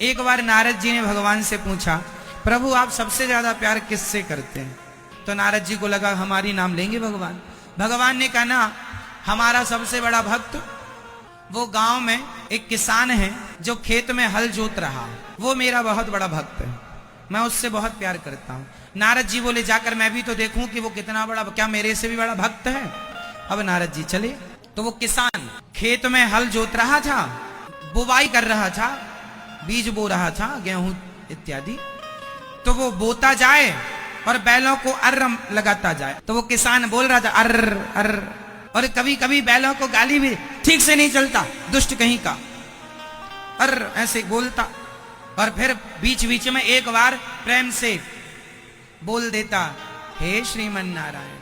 एक बार नारद जी ने भगवान से पूछा, प्रभु आप सबसे ज्यादा प्यार किससे करते हैं? तो नारद जी को लगा हमारी नाम लेंगे भगवान। भगवान ने कहा ना, हमारा सबसे बड़ा भक्त वो गांव में एक किसान है जो खेत में हल जोत रहा, वो मेरा बहुत बड़ा भक्त है, मैं उससे बहुत प्यार करता हूं। नारद जी बोले जाकर मैं भी तो देखूं कि वो कितना बड़ा, क्या मेरे से भी बड़ा भक्त है? अब नारद जी चले तो वो किसान खेत में हल जोत रहा था, बुवाई कर रहा था, बीज बो रहा था, गेहूं इत्यादि। तो वो बोता जाए और बैलों को अर्र लगाता जाए, तो वो किसान बोल रहा था अर्र अर्र, और कभी कभी बैलों को गाली भी, ठीक से नहीं चलता, दुष्ट कहीं का, अर्र ऐसे बोलता। और फिर बीच बीच में एक बार प्रेम से बोल देता, हे श्रीमन नारायण,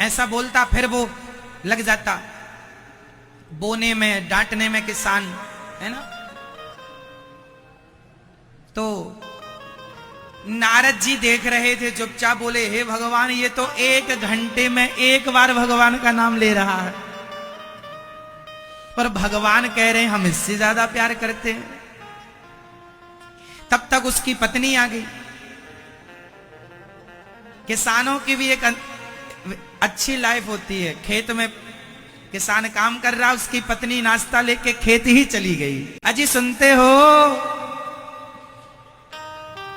ऐसा बोलता। फिर वो लग जाता बोने में, डांटने में किसान, है ना। तो नारद जी देख रहे थे, चुपचाप बोले, हे भगवान ये तो 1 घंटे में 1 बार भगवान का नाम ले रहा है, पर भगवान कह रहे हैं हम इससे ज्यादा प्यार करते हैं। तब तक उसकी पत्नी आ गई। किसानों की भी एक अच्छी लाइफ होती है, खेत में किसान काम कर रहा, उसकी पत्नी नाश्ता लेके खेत ही चली गई। अजी सुनते हो,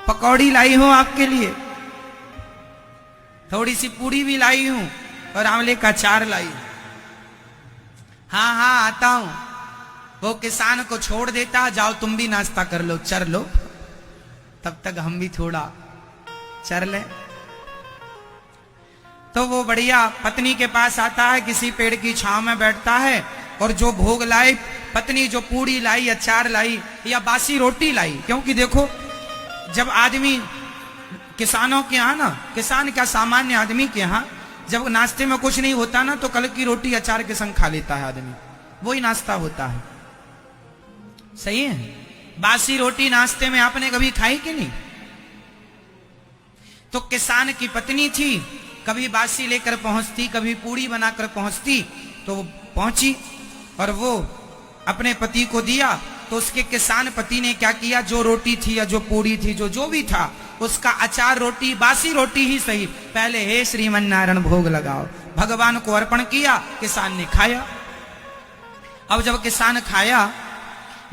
पकौड़ी लाई हूं आपके लिए, थोड़ी सी पूड़ी भी लाई हूं और आंवले का अचार लाई। हाँ हाँ आता हूं। वो किसान को छोड़ देता, जाओ तुम भी नाश्ता कर लो, चर लो, तब तक हम भी थोड़ा चर ले। तो वो बढ़िया पत्नी के पास आता है, किसी पेड़ की छांव में बैठता है, और जो भोग लाई पत्नी, जो पूड़ी लाई, अचार लाई या बासी रोटी लाई, क्योंकि देखो जब आदमी किसानों के यहाँ ना, किसान क्या सामान्य आदमी के यहाँ जब नाश्ते में कुछ नहीं होता ना, तो कल की रोटी अचार के संग खा लेता है आदमी, वही नाश्ता होता है। सही है? बासी रोटी नाश्ते में आपने कभी खाई कि नहीं? तो किसान की पत्नी थी, कभी बासी लेकर पहुंचती, कभी पूड़ी बनाकर पहुंचती। तो वो पहुंची और वो अपने पति को दिया। तो उसके किसान पति ने क्या किया, जो रोटी थी या जो पूड़ी थी, जो भी था, उसका अचार रोटी, बासी रोटी ही सही, पहले हे श्रीमन नारायण भोग लगाओ, भगवान को अर्पण किया। किसान ने खाया। अब जब किसान खाया,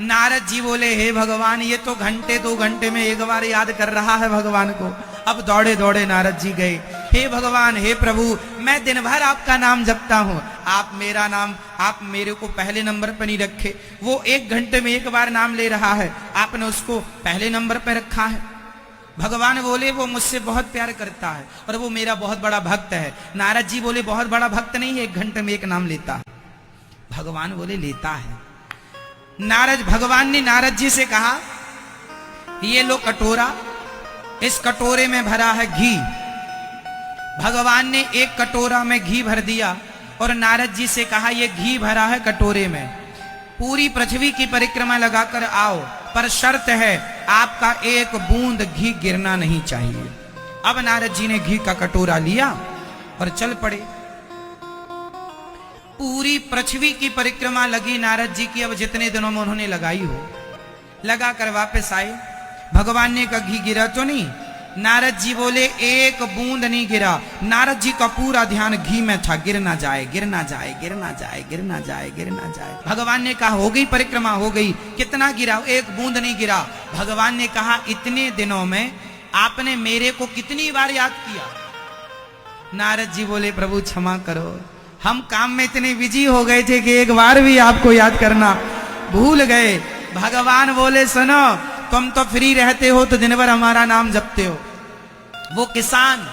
नारद जी बोले, हे भगवान ये तो घंटे 2 घंटे में 1 बार याद कर रहा है भगवान को। अब दौड़े दौड़े नारद जी गए, हे भगवान, हे प्रभु, मैं दिन भर आपका नाम जपता हूं, आप मेरा नाम, आप मेरे को पहले नंबर पर नहीं रखे। वो 1 घंटे में 1 बार नाम ले रहा है, आपने उसको पहले नंबर पर रखा है। भगवान बोले वो मुझसे बहुत प्यार करता है और वो मेरा बहुत बड़ा भक्त है। नारद जी बोले बहुत बड़ा भक्त नहीं है, 1 घंटे में 1 नाम लेता है। भगवान बोले लेता है। भगवान ने नारद जी से कहा, ये लो कटोरा, इस कटोरे में भरा है घी। भगवान ने 1 कटोरा में घी भर दिया और नारद जी से कहा, ये घी भरा है कटोरे में, पूरी पृथ्वी की परिक्रमा लगाकर आओ, पर शर्त है आपका 1 बूंद घी गिरना नहीं चाहिए। अब नारद जी ने घी का कटोरा लिया और चल पड़े। पूरी पृथ्वी की परिक्रमा लगी नारद जी की, अब जितने दिनों में उन्होंने लगाई हो, लगाकर वापस आए। भगवान ने कहा घी गिरा तो नहीं? नारद जी बोले 1 बूंद नहीं गिरा। नारद जी का पूरा ध्यान घी में था, गिर ना जाए, गिर ना जाए, गिर ना जाए, गिर ना जाए, गिर ना जाए। भगवान ने कहा हो गई परिक्रमा, हो गई, कितना गिरा? 1 बूंद नहीं गिरा। भगवान ने कहा इतने दिनों में आपने मेरे को कितनी बार याद किया? नारद जी बोले प्रभु क्षमा करो, हम काम में इतने बिजी हो गए थे कि 1 बार भी आपको याद करना भूल गए। भगवान बोले सुनो, तुम तो फ्री रहते हो तो दिन भर हमारा नाम जपते हो। वो किसान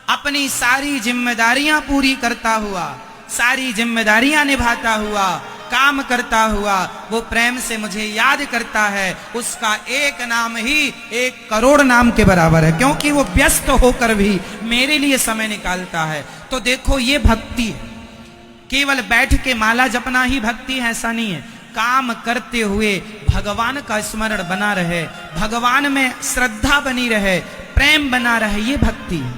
अपनी सारी जिम्मेदारियां पूरी करता हुआ, सारी जिम्मेदारियां निभाता हुआ, काम करता हुआ, वो प्रेम से मुझे याद करता है। उसका 1 नाम ही 1 करोड़ नाम के बराबर है, क्योंकि वो व्यस्त होकर भी मेरे लिए समय निकालता है। तो देखो ये भक्ति है। केवल बैठ के माला जपना ही भक्ति है ऐसा नहीं है। काम करते हुए भगवान का स्मरण बना रहे, भगवान में श्रद्धा बनी रहे, प्रेम बना रहे, ये भक्ति है।